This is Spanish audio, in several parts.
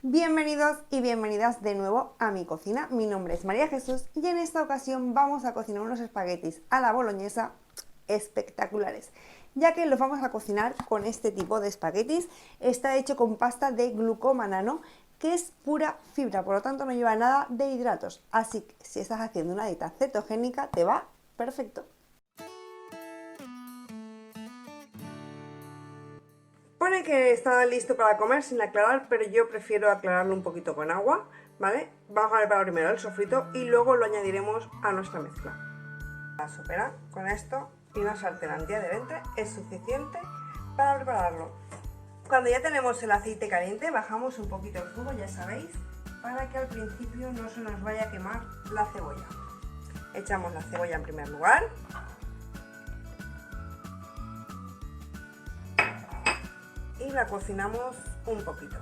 Bienvenidos y bienvenidas de nuevo a mi cocina. Mi nombre es María Jesús y en esta ocasión vamos a cocinar unos espaguetis a la boloñesa espectaculares, ya que los vamos a cocinar con este tipo de espaguetis. Está hecho con pasta de glucoma nano, que es pura fibra, por lo tanto no lleva nada de hidratos, así que si estás haciendo una dieta cetogénica te va perfecto. Pone que está listo para comer sin aclarar, pero yo prefiero aclararlo un poquito con agua, ¿vale? Vamos a preparar primero el sofrito y luego lo añadiremos a nuestra mezcla. La sopera con esto y una sartén antiadherente es suficiente para prepararlo. Cuando ya tenemos el aceite caliente, bajamos un poquito el fuego, ya sabéis, para que al principio no se nos vaya a quemar la cebolla. Echamos la cebolla en primer lugar. Y la cocinamos un poquito.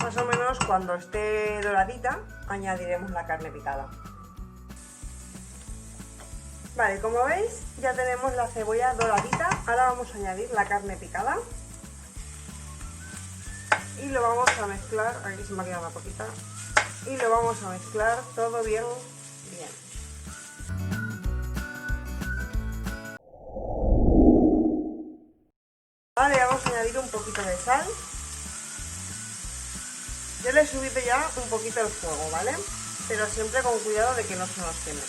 Más o menos cuando esté doradita, añadiremos la carne picada. Vale, como veis, ya tenemos la cebolla doradita. Ahora vamos a añadir la carne picada. Y lo vamos a mezclar, aquí se me ha quedado una poquita. Y lo vamos a mezclar todo bien. Ahora le vamos a añadir un poquito de sal. Yo le he subido ya un poquito el fuego, ¿vale? Pero siempre con cuidado de que no se nos queme.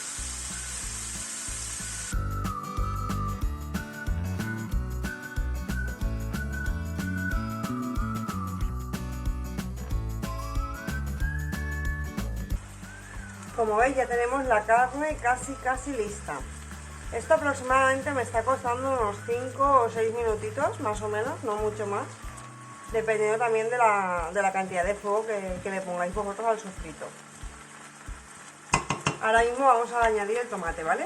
Como veis, ya tenemos la carne casi lista. Esto aproximadamente me está costando unos 5 o 6 minutitos, más o menos, no mucho más. Dependiendo también de la cantidad de fuego que le pongáis vosotros al sofrito. Ahora mismo vamos a añadir el tomate, ¿vale?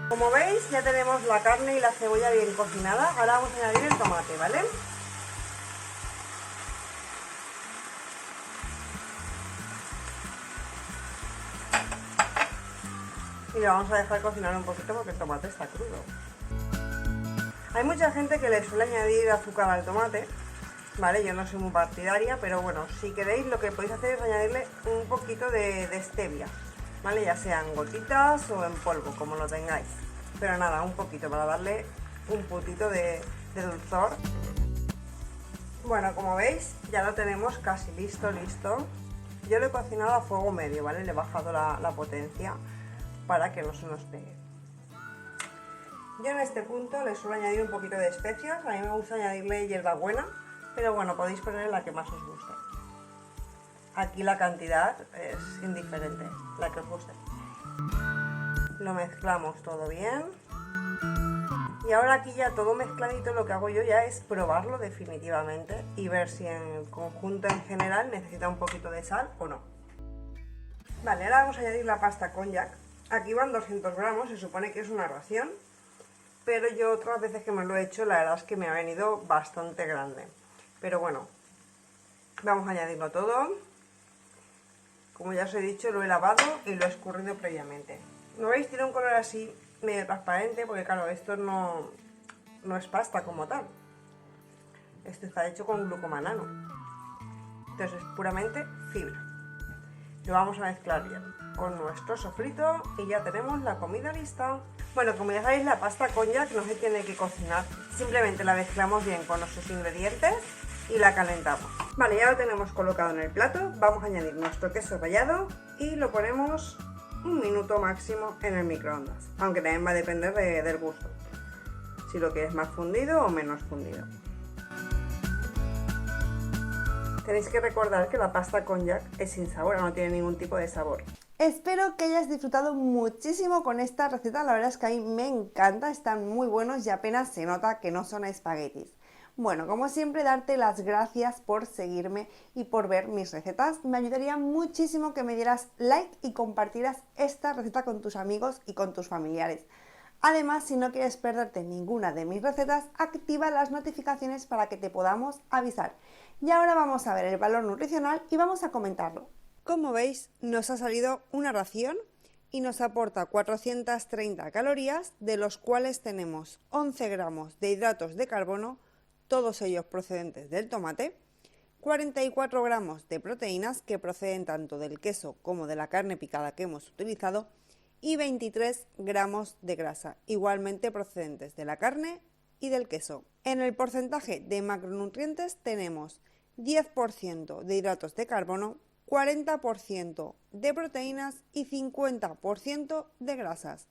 Como veis, ya tenemos la carne y la cebolla bien cocinada. Ahora vamos a añadir el tomate, ¿vale? Y lo vamos a dejar cocinar un poquito porque el tomate está crudo. Hay mucha gente que le suele añadir azúcar al tomate, ¿vale? Yo no soy muy partidaria, pero bueno, si queréis lo que podéis hacer es añadirle un poquito de stevia, ¿vale? Ya sean gotitas o en polvo, como lo tengáis. Pero nada, un poquito para darle un puntito de dulzor. Bueno, como veis, ya lo tenemos casi listo. Yo lo he cocinado a fuego medio, ¿vale? Le he bajado la potencia para que no se nos pegue. Yo en este punto le suelo añadir un poquito de especias. A mí me gusta añadirle hierbabuena, pero bueno, podéis poner la que más os guste. Aquí la cantidad es indiferente, la que os guste. Lo mezclamos todo bien. Y ahora aquí ya todo mezcladito, lo que hago yo ya es probarlo definitivamente y ver si en el conjunto en general necesita un poquito de sal o no. Vale, ahora vamos a añadir la pasta konjac. Aquí van 200 gramos, se supone que es una ración, pero yo otras veces que me lo he hecho, la verdad es que me ha venido bastante grande. Pero bueno, vamos a añadirlo todo. Como ya os he dicho, lo he lavado y lo he escurrido previamente. ¿No veis? Tiene un color así medio transparente, porque claro, esto no es pasta como tal. Esto está hecho con glucoma nano. Entonces es puramente fibra. Lo vamos a mezclar bien con nuestro sofrito y ya tenemos la comida lista. Bueno, como ya sabéis, la pasta konjac no se tiene que cocinar, simplemente la mezclamos bien con nuestros ingredientes y la calentamos. Vale, ya lo tenemos colocado en el plato. Vamos a añadir nuestro queso rallado y lo ponemos un minuto máximo en el microondas, aunque también va a depender del gusto, si lo quieres más fundido o menos fundido. Tenéis que recordar que la pasta konjac es sin sabor, no tiene ningún tipo de sabor. Espero que hayas disfrutado muchísimo con esta receta, la verdad es que a mí me encanta, están muy buenos y apenas se nota que no son espaguetis. Bueno, como siempre, darte las gracias por seguirme y por ver mis recetas. Me ayudaría muchísimo que me dieras like y compartieras esta receta con tus amigos y con tus familiares. Además, si no quieres perderte ninguna de mis recetas, activa las notificaciones para que te podamos avisar. Y ahora vamos a ver el valor nutricional y vamos a comentarlo. Como veis, nos ha salido una ración y nos aporta 430 calorías, de los cuales tenemos 11 gramos de hidratos de carbono, todos ellos procedentes del tomate, 44 gramos de proteínas que proceden tanto del queso como de la carne picada que hemos utilizado y 23 gramos de grasa, igualmente procedentes de la carne y del queso. En el porcentaje de macronutrientes tenemos 10% de hidratos de carbono, 40% de proteínas y 50% de grasas.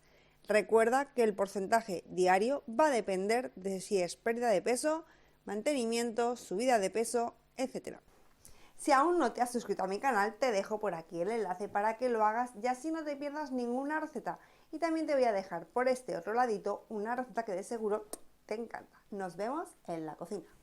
Recuerda que el porcentaje diario va a depender de si es pérdida de peso, mantenimiento, subida de peso, etc. Si aún no te has suscrito a mi canal, te dejo por aquí el enlace para que lo hagas y así no te pierdas ninguna receta. Y también te voy a dejar por este otro ladito una receta que de seguro te encanta. Nos vemos en la cocina.